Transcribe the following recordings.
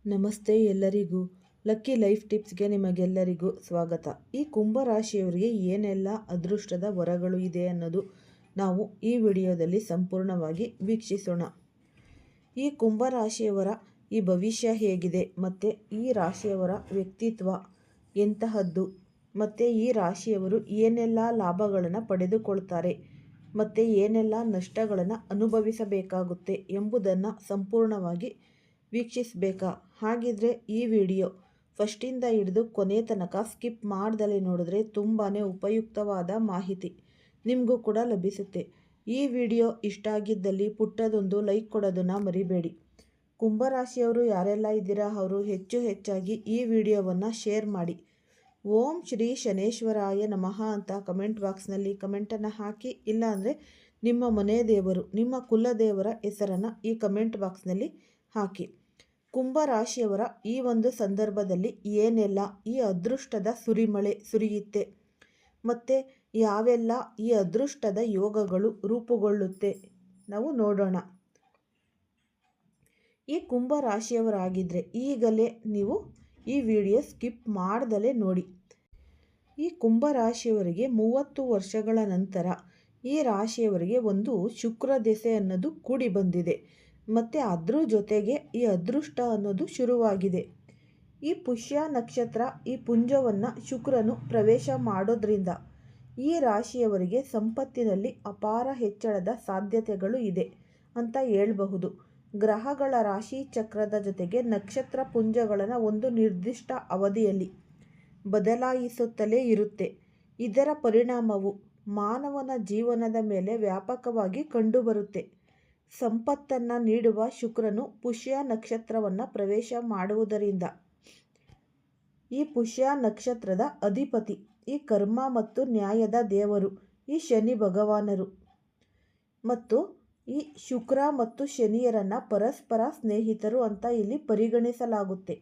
ನಮಸ್ತೆ ಎಲ್ಲರಿಗೂ. Lucky life ಟಿಪ್ಸ್ಗೆ ನಿಮಗೆಲ್ಲರಿಗೂ ಸ್ವಾಗತ. ಈ ಕುಂಭರಾಶಿಯವರಿಗೆ ಏನೆಲ್ಲ ಅದೃಷ್ಟದ ವರಗಳು ಇದೆ ಅನ್ನೋದು ನಾವು ಈ ವಿಡಿಯೋದಲ್ಲಿ ಸಂಪೂರ್ಣವಾಗಿ ವೀಕ್ಷಿಸೋಣ. ಈ ಕುಂಭರಾಶಿಯವರ ಈ ಭವಿಷ್ಯ ಹೇಗಿದೆ ಮತ್ತು ಈ ರಾಶಿಯವರ ವ್ಯಕ್ತಿತ್ವ ಎಂತಹದ್ದು ಮತ್ತು ಈ ರಾಶಿಯವರು ಏನೆಲ್ಲ ಲಾಭಗಳನ್ನು ಪಡೆದುಕೊಳ್ತಾರೆ ಮತ್ತು ಏನೆಲ್ಲ ನಷ್ಟಗಳನ್ನು ಅನುಭವಿಸಬೇಕಾಗುತ್ತೆ ಎಂಬುದನ್ನು ಸಂಪೂರ್ಣವಾಗಿ ವೀಕ್ಷಿಸಬೇಕಾ? ಹಾಗಿದ್ರೆ ಈ ವಿಡಿಯೋ ಫಸ್ಟಿಂದ ಹಿಡಿದು ಕೊನೆ ತನಕ ಸ್ಕಿಪ್ ಮಾಡ್ದಲೇ ನೋಡಿದ್ರೆ ತುಂಬಾ ಉಪಯುಕ್ತವಾದ ಮಾಹಿತಿ ನಿಮಗೂ ಕೂಡ ಲಭಿಸುತ್ತೆ. ಈ ವಿಡಿಯೋ ಇಷ್ಟ ಆಗಿದ್ದಲ್ಲಿ ಪುಟ್ಟದೊಂದು ಲೈಕ್ ಕೊಡೋದನ್ನು ಮರಿಬೇಡಿ. ಕುಂಭರಾಶಿಯವರು ಯಾರೆಲ್ಲ ಇದ್ದೀರಾ ಅವರು ಹೆಚ್ಚಾಗಿ ಈ ವಿಡಿಯೋವನ್ನು ಶೇರ್ ಮಾಡಿ. ಓಂ ಶ್ರೀ ಶನೇಶ್ವರಾಯ ನಮಃ ಅಂತ ಕಮೆಂಟ್ ಬಾಕ್ಸ್ನಲ್ಲಿ ಕಮೆಂಟನ್ನು ಹಾಕಿ, ಇಲ್ಲಾಂದರೆ ನಿಮ್ಮ ಮನೆ ದೇವರು ನಿಮ್ಮ ಕುಲದೇವರ ಹೆಸರನ್ನು ಈ ಕಮೆಂಟ್ ಬಾಕ್ಸ್ನಲ್ಲಿ ಹಾಕಿ. ಕುಂಭರಾಶಿಯವರ ಈ ಒಂದು ಸಂದರ್ಭದಲ್ಲಿ ಏನೆಲ್ಲ ಈ ಅದೃಷ್ಟದ ಸುರಿಮಳೆ ಸುರಿಯುತ್ತೆ ಮತ್ತು ಯಾವೆಲ್ಲ ಈ ಅದೃಷ್ಟದ ಯೋಗಗಳು ರೂಪುಗೊಳ್ಳುತ್ತೆ ನಾವು ನೋಡೋಣ. ಈ ಕುಂಭರಾಶಿಯವರಾಗಿದ್ದರೆ ಈಗಲೇ ನೀವು ಈ ವಿಡಿಯೋ ಸ್ಕಿಪ್ ಮಾಡ್ದಲೇ ನೋಡಿ. ಈ ಕುಂಭರಾಶಿಯವರಿಗೆ 30 ವರ್ಷಗಳ ನಂತರ ಈ ರಾಶಿಯವರಿಗೆ ಒಂದು ಶುಕ್ರ ದೆಸೆ ಅನ್ನೋದು ಕೂಡಿ ಬಂದಿದೆ ಮತ್ತು ಅದ್ರ ಜೊತೆಗೆ ಈ ಅದೃಷ್ಟ ಅನ್ನೋದು ಶುರುವಾಗಿದೆ. ಈ ಪುಷ್ಯ ನಕ್ಷತ್ರ ಈ ಪುಂಜವನ್ನು ಶುಕ್ರನು ಪ್ರವೇಶ ಮಾಡೋದ್ರಿಂದ ಈ ರಾಶಿಯವರಿಗೆ ಸಂಪತ್ತಿನಲ್ಲಿ ಅಪಾರ ಹೆಚ್ಚಳದ ಸಾಧ್ಯತೆಗಳು ಇದೆ ಅಂತ ಹೇಳಬಹುದು. ಗ್ರಹಗಳ ರಾಶಿ ಚಕ್ರದ ಜೊತೆಗೆ ನಕ್ಷತ್ರ ಪುಂಜಗಳನ್ನು ಒಂದು ನಿರ್ದಿಷ್ಟ ಅವಧಿಯಲ್ಲಿ ಬದಲಾಯಿಸುತ್ತಲೇ ಇರುತ್ತೆ. ಇದರ ಪರಿಣಾಮವು ಮಾನವನ ಜೀವನದ ಮೇಲೆ ವ್ಯಾಪಕವಾಗಿ ಕಂಡುಬರುತ್ತೆ. ಸಂಪತ್ತನ್ನು ನೀಡುವ ಶುಕ್ರನು ಪುಷ್ಯ ನಕ್ಷತ್ರವನ್ನು ಪ್ರವೇಶ ಮಾಡುವುದರಿಂದ ಈ ಪುಷ್ಯ ನಕ್ಷತ್ರದ ಅಧಿಪತಿ ಈ ಕರ್ಮ ಮತ್ತು ನ್ಯಾಯದ ದೇವರು ಈ ಶನಿ ಭಗವಾನರು ಮತ್ತು ಈ ಶುಕ್ರ ಮತ್ತು ಶನಿಯರನ್ನು ಪರಸ್ಪರ ಸ್ನೇಹಿತರು ಅಂತ ಇಲ್ಲಿ ಪರಿಗಣಿಸಲಾಗುತ್ತೆ.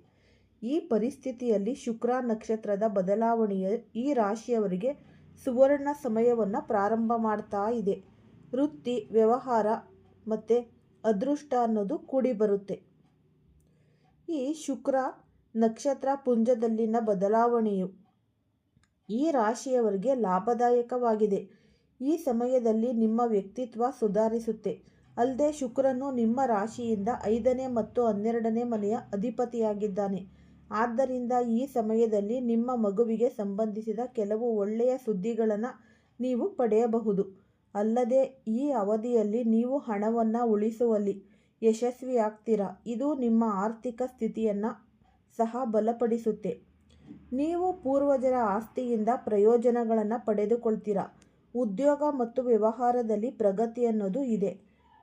ಈ ಪರಿಸ್ಥಿತಿಯಲ್ಲಿ ಶುಕ್ರ ನಕ್ಷತ್ರದ ಬದಲಾವಣೆಯು ಈ ರಾಶಿಯವರಿಗೆ ಸುವರ್ಣ ಸಮಯವನ್ನು ಪ್ರಾರಂಭ ಮಾಡ್ತಾ ಇದೆ. ವೃತ್ತಿ, ವ್ಯವಹಾರ ಮತ್ತು ಅದೃಷ್ಟ ಅನ್ನೋದು ಕೂಡಿ ಬರುತ್ತೆ. ಈ ಶುಕ್ರ ನಕ್ಷತ್ರ ಪುಂಜದಲ್ಲಿನ ಬದಲಾವಣೆಯು ಈ ರಾಶಿಯವರಿಗೆ ಲಾಭದಾಯಕವಾಗಿದೆ. ಈ ಸಮಯದಲ್ಲಿ ನಿಮ್ಮ ವ್ಯಕ್ತಿತ್ವ ಸುಧಾರಿಸುತ್ತೆ. ಅಲ್ಲದೆ ಶುಕ್ರನು ನಿಮ್ಮ ರಾಶಿಯಿಂದ 5ನೇ ಮತ್ತು 12ನೇ ಮನೆಯ ಅಧಿಪತಿಯಾಗಿದ್ದಾನೆ. ಆದ್ದರಿಂದ ಈ ಸಮಯದಲ್ಲಿ ನಿಮ್ಮ ಮಗುವಿಗೆ ಸಂಬಂಧಿಸಿದ ಕೆಲವು ಒಳ್ಳೆಯ ಸುದ್ದಿಗಳನ್ನು ನೀವು ಪಡೆಯಬಹುದು. ಅಲ್ಲದೆ ಈ ಅವಧಿಯಲ್ಲಿ ನೀವು ಹಣವನ್ನು ಉಳಿಸುವಲ್ಲಿ ಯಶಸ್ವಿಯಾಗ್ತೀರಾ. ಇದು ನಿಮ್ಮ ಆರ್ಥಿಕ ಸ್ಥಿತಿಯನ್ನು ಸಹ ಬಲಪಡಿಸುತ್ತೆ. ನೀವು ಪೂರ್ವಜರ ಆಸ್ತಿಯಿಂದ ಪ್ರಯೋಜನಗಳನ್ನು ಪಡೆದುಕೊಳ್ತೀರಾ. ಉದ್ಯೋಗ ಮತ್ತು ವ್ಯವಹಾರದಲ್ಲಿ ಪ್ರಗತಿ ಅನ್ನೋದು ಇದೆ.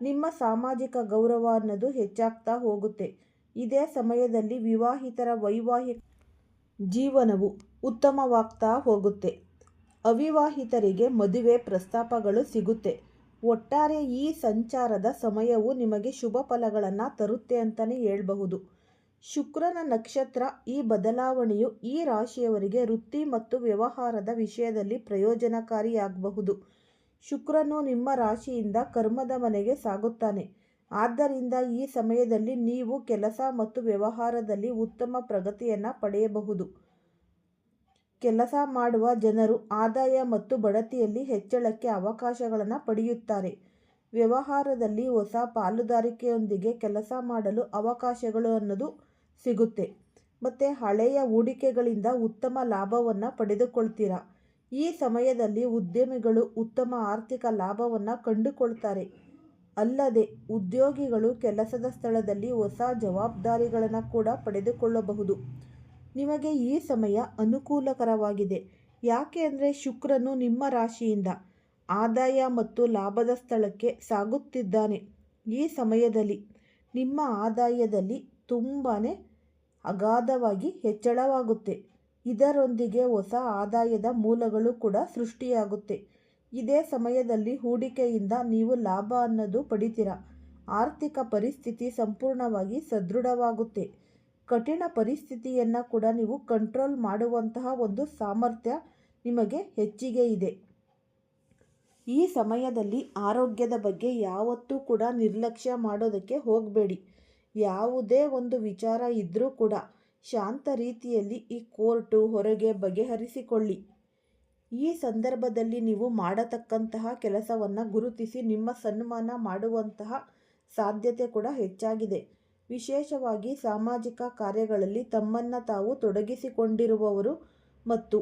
ನಿಮ್ಮ ಸಾಮಾಜಿಕ ಗೌರವ ಅನ್ನೋದು ಹೆಚ್ಚಾಗ್ತಾ ಹೋಗುತ್ತೆ. ಇದೇ ಸಮಯದಲ್ಲಿ ವಿವಾಹಿತರ ವೈವಾಹಿಕ ಜೀವನವು ಉತ್ತಮವಾಗ್ತಾ ಹೋಗುತ್ತೆ. ಅವಿವಾಹಿತರಿಗೆ ಮದುವೆ ಪ್ರಸ್ತಾಪಗಳು ಸಿಗುತ್ತೆ. ಒಟ್ಟಾರೆ ಈ ಸಂಚಾರದ ಸಮಯವು ನಿಮಗೆ ಶುಭ ಫಲಗಳನ್ನು ತರುತ್ತೆ ಅಂತಲೇ ಹೇಳಬಹುದು. ಶುಕ್ರನ ನಕ್ಷತ್ರ ಈ ಬದಲಾವಣೆಯು ಈ ರಾಶಿಯವರಿಗೆ ವೃತ್ತಿ ಮತ್ತು ವ್ಯವಹಾರದ ವಿಷಯದಲ್ಲಿ ಪ್ರಯೋಜನಕಾರಿಯಾಗಬಹುದು. ಶುಕ್ರನು ನಿಮ್ಮ ರಾಶಿಯಿಂದ ಕರ್ಮದ ಮನೆಗೆ ಸಾಗುತ್ತಾನೆ. ಆದ್ದರಿಂದ ಈ ಸಮಯದಲ್ಲಿ ನೀವು ಕೆಲಸ ಮತ್ತು ವ್ಯವಹಾರದಲ್ಲಿ ಉತ್ತಮ ಪ್ರಗತಿಯನ್ನು ಪಡೆಯಬಹುದು. ಕೆಲಸ ಮಾಡುವ ಜನರು ಆದಾಯ ಮತ್ತು ಬಡ್ತಿಯಲ್ಲಿ ಹೆಚ್ಚಳಕ್ಕೆ ಅವಕಾಶಗಳನ್ನು ಪಡೆಯುತ್ತಾರೆ. ವ್ಯವಹಾರದಲ್ಲಿ ಹೊಸ ಪಾಲುದಾರಿಕೆಯೊಂದಿಗೆ ಕೆಲಸ ಮಾಡಲು ಅವಕಾಶಗಳು ಅನ್ನೋದು ಸಿಗುತ್ತೆ ಮತ್ತು ಹಳೆಯ ಹೂಡಿಕೆಗಳಿಂದ ಉತ್ತಮ ಲಾಭವನ್ನು ಪಡೆದುಕೊಳ್ತೀರಾ. ಈ ಸಮಯದಲ್ಲಿ ಉದ್ಯಮಿಗಳು ಉತ್ತಮ ಆರ್ಥಿಕ ಲಾಭವನ್ನು ಕಂಡುಕೊಳ್ತಾರೆ. ಅಲ್ಲದೆ ಉದ್ಯೋಗಿಗಳು ಕೆಲಸದ ಸ್ಥಳದಲ್ಲಿ ಹೊಸ ಜವಾಬ್ದಾರಿಗಳನ್ನು ಕೂಡ ಪಡೆದುಕೊಳ್ಳಬಹುದು. ನಿಮಗೆ ಈ ಸಮಯ ಅನುಕೂಲಕರವಾಗಿದೆ. ಯಾಕೆ ಅಂದರೆ ಶುಕ್ರನು ನಿಮ್ಮ ರಾಶಿಯಿಂದ ಆದಾಯ ಮತ್ತು ಲಾಭದ ಸ್ಥಳಕ್ಕೆ ಸಾಗುತ್ತಿದ್ದಾನೆ. ಈ ಸಮಯದಲ್ಲಿ ನಿಮ್ಮ ಆದಾಯದಲ್ಲಿ ತುಂಬಾ ಅಗಾಧವಾಗಿ ಹೆಚ್ಚಳವಾಗುತ್ತೆ. ಇದರೊಂದಿಗೆ ಹೊಸ ಆದಾಯದ ಮೂಲಗಳು ಕೂಡ ಸೃಷ್ಟಿಯಾಗುತ್ತೆ. ಇದೇ ಸಮಯದಲ್ಲಿ ಹೂಡಿಕೆಯಿಂದ ನೀವು ಲಾಭ ಅನ್ನೋದು ಪಡಿತೀರಾ. ಆರ್ಥಿಕ ಪರಿಸ್ಥಿತಿ ಸಂಪೂರ್ಣವಾಗಿ ಸದೃಢವಾಗುತ್ತೆ. ಕಠಿಣ ಪರಿಸ್ಥಿತಿಯನ್ನು ಕೂಡ ನೀವು ಕಂಟ್ರೋಲ್ ಮಾಡುವಂತಹ ಒಂದು ಸಾಮರ್ಥ್ಯ ನಿಮಗೆ ಹೆಚ್ಚಿಗೆ ಇದೆ. ಈ ಸಮಯದಲ್ಲಿ ಆರೋಗ್ಯದ ಬಗ್ಗೆ ಯಾವತ್ತೂ ಕೂಡ ನಿರ್ಲಕ್ಷ್ಯ ಮಾಡೋದಕ್ಕೆ ಹೋಗಬೇಡಿ. ಯಾವುದೇ ಒಂದು ವಿಚಾರ ಇದ್ದರೂ ಕೂಡ ಶಾಂತ ರೀತಿಯಲ್ಲಿ ಈ ಕೋರ್ಟು ಹೊರಗೆ ಬಗೆಹರಿಸಿಕೊಳ್ಳಿ. ಈ ಸಂದರ್ಭದಲ್ಲಿ ನೀವು ಮಾಡತಕ್ಕಂತಹ ಕೆಲಸವನ್ನು ಗುರುತಿಸಿ ನಿಮ್ಮ ಸನ್ಮಾನ ಮಾಡುವಂತಹ ಸಾಧ್ಯತೆ ಕೂಡ ಹೆಚ್ಚಾಗಿದೆ. ವಿಶೇಷವಾಗಿ ಸಾಮಾಜಿಕ ಕಾರ್ಯಗಳಲ್ಲಿ ತಮ್ಮನ್ನು ತಾವು ತೊಡಗಿಸಿಕೊಂಡಿರುವವರು ಮತ್ತು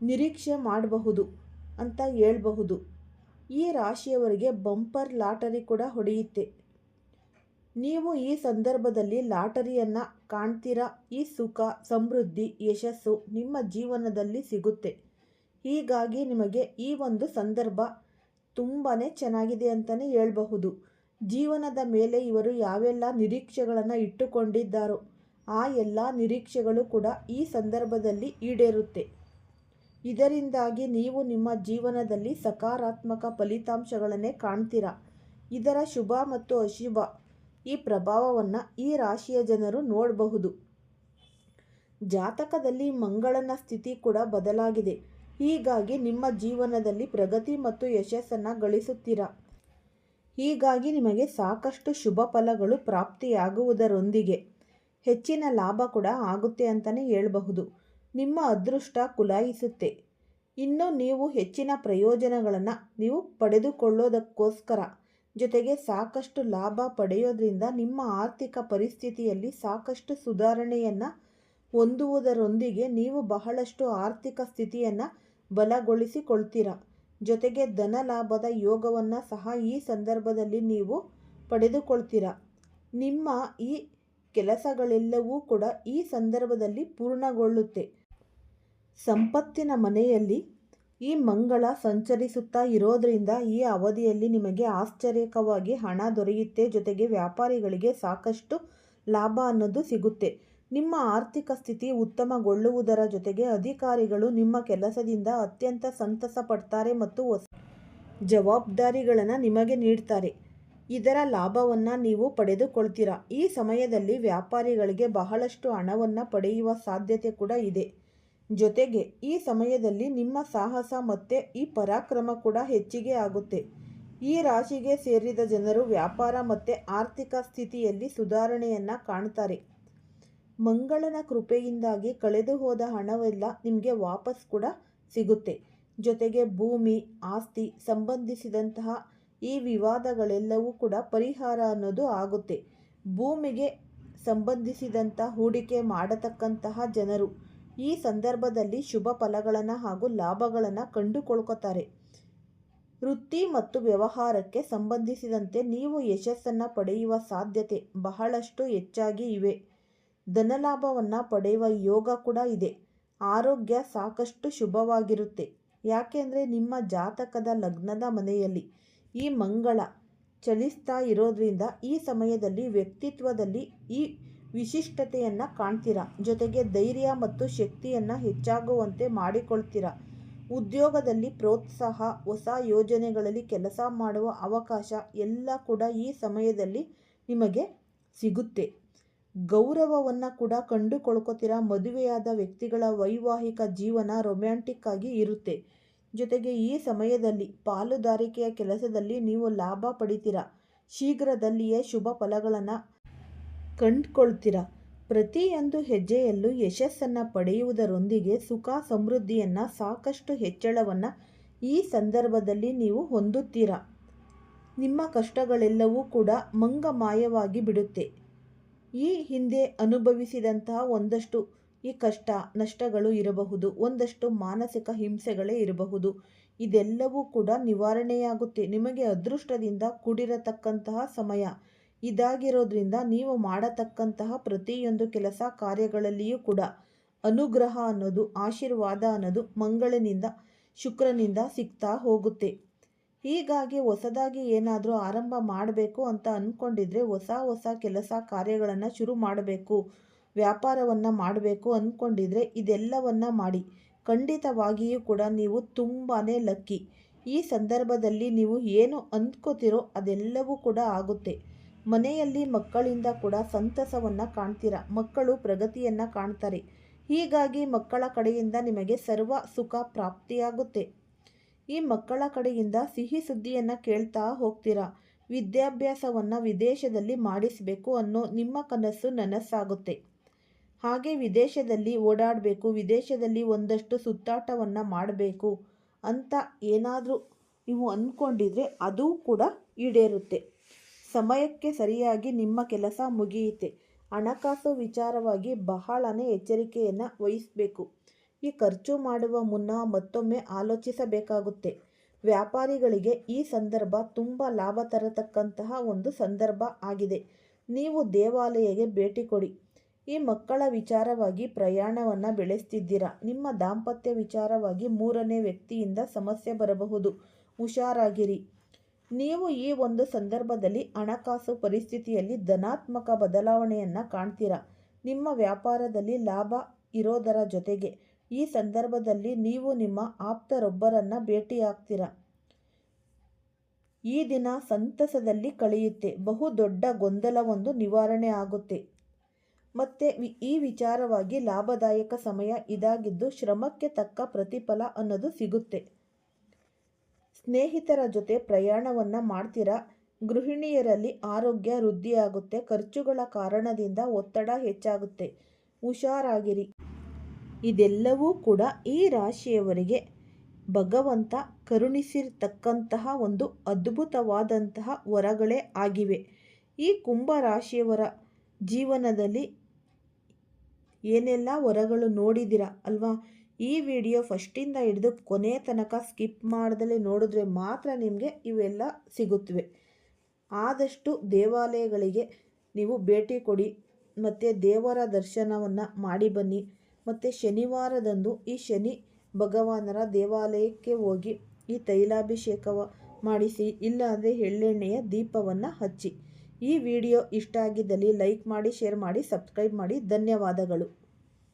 ನಿರೀಕ್ಷೆ ಮಾಡಬಹುದು ಅಂತ ಹೇಳಬಹುದು. ಈ ರಾಶಿಯವರಿಗೆ ಬಂಪರ್ ಲಾಟರಿ ಕೂಡ ಹೊಡೆಯುತ್ತೆ. ನೀವು ಈ ಸಂದರ್ಭದಲ್ಲಿ ಲಾಟರಿಯನ್ನು ಕಾಣ್ತೀರಾ. ಈ ಸುಖ, ಸಮೃದ್ಧಿ, ಯಶಸ್ಸು ನಿಮ್ಮ ಜೀವನದಲ್ಲಿ ಸಿಗುತ್ತೆ. ಹೀಗಾಗಿ ನಿಮಗೆ ಈ ಒಂದು ಸಂದರ್ಭ ತುಂಬಾ ಚೆನ್ನಾಗಿದೆ ಅಂತಲೇ ಹೇಳಬಹುದು. ಜೀವನದ ಮೇಲೆ ಇವರು ಯಾವೆಲ್ಲ ನಿರೀಕ್ಷೆಗಳನ್ನು ಇಟ್ಟುಕೊಂಡಿದ್ದಾರೋ ಆ ಎಲ್ಲ ನಿರೀಕ್ಷೆಗಳು ಕೂಡ ಈ ಸಂದರ್ಭದಲ್ಲಿ ಈಡೇರುತ್ತೆ. ಇದರಿಂದಾಗಿ ನೀವು ನಿಮ್ಮ ಜೀವನದಲ್ಲಿ ಸಕಾರಾತ್ಮಕ ಫಲಿತಾಂಶಗಳನ್ನೇ ಕಾಣ್ತೀರಾ. ಇದರ ಶುಭ ಮತ್ತು ಅಶುಭ ಈ ಪ್ರಭಾವವನ್ನು ಈ ರಾಶಿಯ ಜನರು ನೋಡಬಹುದು. ಜಾತಕದಲ್ಲಿ ಮಂಗಳನ ಸ್ಥಿತಿ ಕೂಡ ಬದಲಾಗಿದೆ. ಹೀಗಾಗಿ ನಿಮ್ಮ ಜೀವನದಲ್ಲಿ ಪ್ರಗತಿ ಮತ್ತು ಯಶಸ್ಸನ್ನು ಗಳಿಸುತ್ತೀರಾ. ಹೀಗಾಗಿ ನಿಮಗೆ ಸಾಕಷ್ಟು ಶುಭ ಫಲಗಳು ಪ್ರಾಪ್ತಿಯಾಗುವುದರೊಂದಿಗೆ ಹೆಚ್ಚಿನ ಲಾಭ ಕೂಡ ಆಗುತ್ತೆ ಅಂತಲೇ ಹೇಳಬಹುದು. ನಿಮ್ಮ ಅದೃಷ್ಟ ಕುಲಾಯಿಸುತ್ತೆ. ಇನ್ನು ನೀವು ಹೆಚ್ಚಿನ ಪ್ರಯೋಜನಗಳನ್ನು ನೀವು ಪಡೆದುಕೊಳ್ಳೋದಕ್ಕೋಸ್ಕರ ಜೊತೆಗೆ ಸಾಕಷ್ಟು ಲಾಭ ಪಡೆಯೋದ್ರಿಂದ ನಿಮ್ಮ ಆರ್ಥಿಕ ಪರಿಸ್ಥಿತಿಯಲ್ಲಿ ಸಾಕಷ್ಟು ಸುಧಾರಣೆಯನ್ನು ಹೊಂದುವುದರೊಂದಿಗೆ ನೀವು ಬಹಳಷ್ಟು ಆರ್ಥಿಕ ಸ್ಥಿತಿಯನ್ನು ಬಲಗೊಳಿಸಿಕೊಳ್ತೀರಾ. ಜೊತೆಗೆ ಧನ ಲಾಭದ ಯೋಗವನ್ನು ಸಹ ಈ ಸಂದರ್ಭದಲ್ಲಿ ನೀವು ಪಡೆದುಕೊಳ್ತೀರಾ. ನಿಮ್ಮ ಈ ಕೆಲಸಗಳೆಲ್ಲವೂ ಕೂಡ ಈ ಸಂದರ್ಭದಲ್ಲಿ ಪೂರ್ಣಗೊಳ್ಳುತ್ತೆ. ಸಂಪತ್ತಿನ ಮನೆಯಲ್ಲಿ ಈ ಮಂಗಳ ಸಂಚರಿಸುತ್ತಾ ಇರೋದ್ರಿಂದ ಈ ಅವಧಿಯಲ್ಲಿ ನಿಮಗೆ ಆಶ್ಚರ್ಯಕವಾಗಿ ಹಣ ದೊರೆಯುತ್ತೆ. ಜೊತೆಗೆ ವ್ಯಾಪಾರಿಗಳಿಗೆ ಸಾಕಷ್ಟು ಲಾಭ ಅನ್ನೋದು ಸಿಗುತ್ತೆ. ನಿಮ್ಮ ಆರ್ಥಿಕ ಸ್ಥಿತಿ ಉತ್ತಮಗೊಳ್ಳುವುದರ ಜೊತೆಗೆ ಅಧಿಕಾರಿಗಳು ನಿಮ್ಮ ಕೆಲಸದಿಂದ ಅತ್ಯಂತ ಸಂತಸ ಪಡ್ತಾರೆ ಮತ್ತು ಹೊಸ ಜವಾಬ್ದಾರಿಗಳನ್ನು ನಿಮಗೆ ನೀಡ್ತಾರೆ. ಇದರ ಲಾಭವನ್ನು ನೀವು ಪಡೆದುಕೊಳ್ತೀರಾ. ಈ ಸಮಯದಲ್ಲಿ ವ್ಯಾಪಾರಿಗಳಿಗೆ ಬಹಳಷ್ಟು ಹಣವನ್ನು ಪಡೆಯುವ ಸಾಧ್ಯತೆ ಕೂಡ ಇದೆ. ಜೊತೆಗೆ ಈ ಸಮಯದಲ್ಲಿ ನಿಮ್ಮ ಸಾಹಸ ಮತ್ತು ಈ ಪರಾಕ್ರಮ ಕೂಡ ಹೆಚ್ಚಿಗೆ ಆಗುತ್ತೆ. ಈ ರಾಶಿಗೆ ಸೇರಿದ ಜನರು ವ್ಯಾಪಾರ ಮತ್ತು ಆರ್ಥಿಕ ಸ್ಥಿತಿಯಲ್ಲಿ ಸುಧಾರಣೆಯನ್ನು ಕಾಣ್ತಾರೆ. ಮಂಗಳನ ಕೃಪೆಯಿಂದಾಗಿ ಕಳೆದು ಹೋದ ಹಣವೆಲ್ಲ ನಿಮಗೆ ವಾಪಸ್ ಕೂಡ ಸಿಗುತ್ತೆ. ಜೊತೆಗೆ ಭೂಮಿ, ಆಸ್ತಿ ಸಂಬಂಧಿಸಿದಂತಹ ಈ ವಿವಾದಗಳೆಲ್ಲವೂ ಕೂಡ ಪರಿಹಾರ ಅನ್ನೋದು ಆಗುತ್ತೆ. ಭೂಮಿಗೆ ಸಂಬಂಧಿಸಿದಂಥ ಹೂಡಿಕೆ ಮಾಡತಕ್ಕಂತಹ ಜನರು ಈ ಸಂದರ್ಭದಲ್ಲಿ ಶುಭ ಫಲಗಳನ್ನು ಹಾಗೂ ಲಾಭಗಳನ್ನು ಕಂಡುಕೊಳ್ಕೊತಾರೆ. ವೃತ್ತಿ ಮತ್ತು ವ್ಯವಹಾರಕ್ಕೆ ಸಂಬಂಧಿಸಿದಂತೆ ನೀವು ಯಶಸ್ಸನ್ನು ಪಡೆಯುವ ಸಾಧ್ಯತೆ ಬಹಳಷ್ಟು ಹೆಚ್ಚಾಗಿ ಇವೆ. ಧನಲಾಭವನ್ನು ಪಡೆಯುವ ಯೋಗ ಕೂಡ ಇದೆ. ಆರೋಗ್ಯ ಸಾಕಷ್ಟು ಶುಭವಾಗಿರುತ್ತೆ. ಯಾಕೆಂದರೆ ನಿಮ್ಮ ಜಾತಕದ ಲಗ್ನದ ಮನೆಯಲ್ಲಿ ಈ ಮಂಗಳ ಚಲಿಸ್ತಾ ಇರೋದ್ರಿಂದ ಈ ಸಮಯದಲ್ಲಿ ವ್ಯಕ್ತಿತ್ವದಲ್ಲಿ ಈ ವಿಶಿಷ್ಟತೆಯನ್ನು ಕಾಣ್ತೀರಾ. ಜೊತೆಗೆ ಧೈರ್ಯ ಮತ್ತು ಶಕ್ತಿಯನ್ನು ಹೆಚ್ಚಾಗುವಂತೆ ಮಾಡಿಕೊಳ್ತೀರಾ. ಉದ್ಯೋಗದಲ್ಲಿ ಪ್ರೋತ್ಸಾಹ, ಹೊಸ ಯೋಜನೆಗಳಲ್ಲಿ ಕೆಲಸ ಮಾಡುವ ಅವಕಾಶ ಎಲ್ಲ ಕೂಡ ಈ ಸಮಯದಲ್ಲಿ ನಿಮಗೆ ಸಿಗುತ್ತೆ. ಗೌರವವನ್ನು ಕೂಡ ಕಂಡುಕೊಳ್ಕೊತೀರಾ. ಮದುವೆಯಾದ ವ್ಯಕ್ತಿಗಳ ವೈವಾಹಿಕ ಜೀವನ ರೊಮ್ಯಾಂಟಿಕ್ ಆಗಿ ಇರುತ್ತೆ. ಜೊತೆಗೆ ಈ ಸಮಯದಲ್ಲಿ ಪಾಲುದಾರಿಕೆಯ ಕೆಲಸದಲ್ಲಿ ನೀವು ಲಾಭ ಪಡಿತೀರಾ. ಶೀಘ್ರದಲ್ಲಿಯೇ ಶುಭ ಫಲಗಳನ್ನು ಕಂಡುಕೊಳ್ತೀರಾ. ಪ್ರತಿಯೊಂದು ಹೆಜ್ಜೆಯಲ್ಲೂ ಯಶಸ್ಸನ್ನು ಪಡೆಯುವುದರೊಂದಿಗೆ ಸುಖ ಸಮೃದ್ಧಿಯನ್ನು ಸಾಕಷ್ಟು ಹೆಚ್ಚಳವನ್ನು ಈ ಸಂದರ್ಭದಲ್ಲಿ ನೀವು ಹೊಂದುತ್ತೀರಾ. ನಿಮ್ಮ ಕಷ್ಟಗಳೆಲ್ಲವೂ ಕೂಡ ಮಂಗಮಾಯವಾಗಿ ಬಿಡುತ್ತೆ. ಈ ಹಿಂದೆ ಅನುಭವಿಸಿದಂತಹ ಒಂದಷ್ಟು ಈ ಕಷ್ಟ ನಷ್ಟಗಳು ಇರಬಹುದು, ಒಂದಷ್ಟು ಮಾನಸಿಕ ಹಿಂಸೆಗಳೇ ಇರಬಹುದು. ಇದೆಲ್ಲವೂ ಕೂಡ ನಿವಾರಣೆಯಾಗುತ್ತೆ. ನಿಮಗೆ ಅದೃಷ್ಟದಿಂದ ಕೂಡಿರತಕ್ಕಂತಹ ಸಮಯ ಇದಾಗಿರೋದ್ರಿಂದ ನೀವು ಮಾಡತಕ್ಕಂತಹ ಪ್ರತಿಯೊಂದು ಕೆಲಸ ಕಾರ್ಯಗಳಲ್ಲಿಯೂ ಕೂಡ ಅನುಗ್ರಹ ಅನ್ನೋದು, ಆಶೀರ್ವಾದ ಅನ್ನೋದು ಮಂಗಳನಿಂದ ಶುಕ್ರನಿಂದ ಸಿಗ್ತಾ ಹೋಗುತ್ತೆ. ಹೀಗಾಗಿ ಹೊಸದಾಗಿ ಏನಾದರೂ ಆರಂಭ ಮಾಡಬೇಕು ಅಂತ ಅಂದ್ಕೊಂಡಿದ್ರೆ, ಹೊಸ ಕೆಲಸ ಕಾರ್ಯಗಳನ್ನು ಶುರು ಮಾಡಬೇಕು, ವ್ಯಾಪಾರವನ್ನು ಮಾಡಬೇಕು ಅಂದ್ಕೊಂಡಿದ್ರೆ ಇದೆಲ್ಲವನ್ನು ಮಾಡಿ. ಖಂಡಿತವಾಗಿಯೂ ಕೂಡ ನೀವು ತುಂಬಾ ಲಕ್ಕಿ. ಈ ಸಂದರ್ಭದಲ್ಲಿ ನೀವು ಏನು ಅಂದ್ಕೋತಿರೋ ಅದೆಲ್ಲವೂ ಕೂಡ ಆಗುತ್ತೆ. ಮನೆಯಲ್ಲಿ ಮಕ್ಕಳಿಂದ ಕೂಡ ಸಂತಸವನ್ನು ಕಾಣ್ತೀರಾ. ಮಕ್ಕಳು ಪ್ರಗತಿಯನ್ನು ಕಾಣ್ತಾರೆ. ಹೀಗಾಗಿ ಮಕ್ಕಳ ಕಡೆಯಿಂದ ನಿಮಗೆ ಸರ್ವ ಸುಖ ಪ್ರಾಪ್ತಿಯಾಗುತ್ತೆ. ಈ ಮಕ್ಕಳ ಕಡೆಯಿಂದ ಸಿಹಿ ಸುದ್ದಿಯನ್ನು ಕೇಳ್ತಾ ಹೋಗ್ತೀರಾ. ವಿದ್ಯಾಭ್ಯಾಸವನ್ನು ವಿದೇಶದಲ್ಲಿ ಮಾಡಿಸಬೇಕು ಅನ್ನೋ ನಿಮ್ಮ ಕನಸು ನನಸಾಗುತ್ತೆ. ಹಾಗೆ ವಿದೇಶದಲ್ಲಿ ಓಡಾಡಬೇಕು, ವಿದೇಶದಲ್ಲಿ ಒಂದಷ್ಟು ಸುತ್ತಾಟವನ್ನು ಮಾಡಬೇಕು ಅಂತ ಏನಾದರೂ ನೀವು ಅಂದ್ಕೊಂಡಿದ್ರೆ ಅದು ಕೂಡ ಈಡೇರುತ್ತೆ. ಸಮಯಕ್ಕೆ ಸರಿಯಾಗಿ ನಿಮ್ಮ ಕೆಲಸ ಮುಗಿಯುತ್ತೆ. ಹಣಕಾಸು ವಿಚಾರವಾಗಿ ಬಹಳನೇ ಎಚ್ಚರಿಕೆಯನ್ನು ವಹಿಸಬೇಕು. ಈ ಖರ್ಚು ಮಾಡುವ ಮುನ್ನ ಮತ್ತೊಮ್ಮೆ ಆಲೋಚಿಸಬೇಕಾಗುತ್ತೆ. ವ್ಯಾಪಾರಿಗಳಿಗೆ ಈ ಸಂದರ್ಭ ತುಂಬ ಲಾಭ ತರತಕ್ಕಂತಹ ಒಂದು ಸಂದರ್ಭ ಆಗಿದೆ. ನೀವು ದೇವಾಲಯಕ್ಕೆ ಭೇಟಿ ಕೊಡಿ. ಈ ಮಕ್ಕಳ ವಿಚಾರವಾಗಿ ಪ್ರಯಾಣವನ್ನು ಬೆಳೆಸ್ತಿದ್ದೀರಾ. ನಿಮ್ಮ ದಾಂಪತ್ಯ ವಿಚಾರವಾಗಿ ಮೂರನೇ ವ್ಯಕ್ತಿಯಿಂದ ಸಮಸ್ಯೆ ಬರಬಹುದು, ಹುಷಾರಾಗಿರಿ. ನೀವು ಈ ಒಂದು ಸಂದರ್ಭದಲ್ಲಿ ಹಣಕಾಸು ಪರಿಸ್ಥಿತಿಯಲ್ಲಿ ಧನಾತ್ಮಕ ಬದಲಾವಣೆಯನ್ನು ಕಾಣ್ತೀರಾ. ನಿಮ್ಮ ವ್ಯಾಪಾರದಲ್ಲಿ ಲಾಭ ಇರೋದರ ಜೊತೆಗೆ ಈ ಸಂದರ್ಭದಲ್ಲಿ ನೀವು ನಿಮ್ಮ ಆಪ್ತರೊಬ್ಬರನ್ನು ಭೇಟಿಯಾಗ್ತೀರಾ. ಈ ದಿನ ಸಂತಸದಲ್ಲಿ ಕಳೆಯುತ್ತೆ. ಬಹು ದೊಡ್ಡ ಗೊಂದಲವೊಂದು ನಿವಾರಣೆ ಆಗುತ್ತೆ. ಮತ್ತು ಈ ವಿಚಾರವಾಗಿ ಲಾಭದಾಯಕ ಸಮಯ ಇದಾಗಿದ್ದು ಶ್ರಮಕ್ಕೆ ತಕ್ಕ ಪ್ರತಿಫಲ ಅನ್ನೋದು ಸಿಗುತ್ತೆ. ಸ್ನೇಹಿತರ ಜೊತೆ ಪ್ರಯಾಣವನ್ನು ಮಾಡ್ತೀರಾ. ಗೃಹಿಣಿಯರಲ್ಲಿ ಆರೋಗ್ಯ ವೃದ್ಧಿಯಾಗುತ್ತೆ. ಖರ್ಚುಗಳ ಕಾರಣದಿಂದ ಒತ್ತಡ ಹೆಚ್ಚಾಗುತ್ತೆ, ಹುಷಾರಾಗಿರಿ. ಇದೆಲ್ಲವೂ ಕೂಡ ಈ ರಾಶಿಯವರಿಗೆ ಭಗವಂತ ಕರುಣಿಸಿರ್ತಕ್ಕಂತಹ ಒಂದು ಅದ್ಭುತವಾದಂತಹ ವರಗಳೇ ಆಗಿವೆ. ಈ ಕುಂಭ ರಾಶಿಯವರ ಜೀವನದಲ್ಲಿ ಏನೆಲ್ಲ ವರಗಳು ನೋಡಿದ್ದೀರಾ ಅಲ್ವಾ? ಈ ವಿಡಿಯೋ ಫಸ್ಟಿಂದ ಹಿಡಿದು ಕೊನೆ ತನಕ ಸ್ಕಿಪ್ ಮಾಡ್ದಲೇ ನೋಡಿದ್ರೆ ಮಾತ್ರ ನಿಮಗೆ ಇವೆಲ್ಲ ಸಿಗುತ್ತವೆ. ಆದಷ್ಟು ದೇವಾಲಯಗಳಿಗೆ ನೀವು ಭೇಟಿ ಕೊಡಿ ಮತ್ತು ದೇವರ ದರ್ಶನವನ್ನು ಮಾಡಿ ಬನ್ನಿ. ಮತ್ತು ಶನಿವಾರದಂದು ಈ ಶನಿ ಭಗವಾನರ ದೇವಾಲಯಕ್ಕೆ ಹೋಗಿ ಈ ತೈಲಾಭಿಷೇಕವ ಮಾಡಿಸಿ, ಇಲ್ಲಾಂದರೆ ಎಳ್ಳೆಣ್ಣೆಯ ದೀಪವನ್ನು ಹಚ್ಚಿ. ಈ ವಿಡಿಯೋ ಇಷ್ಟ ಆಗಿದ್ದಲ್ಲಿ ಲೈಕ್ ಮಾಡಿ, ಶೇರ್ ಮಾಡಿ, ಸಬ್ಸ್ಕ್ರೈಬ್ ಮಾಡಿ. ಧನ್ಯವಾದಗಳು.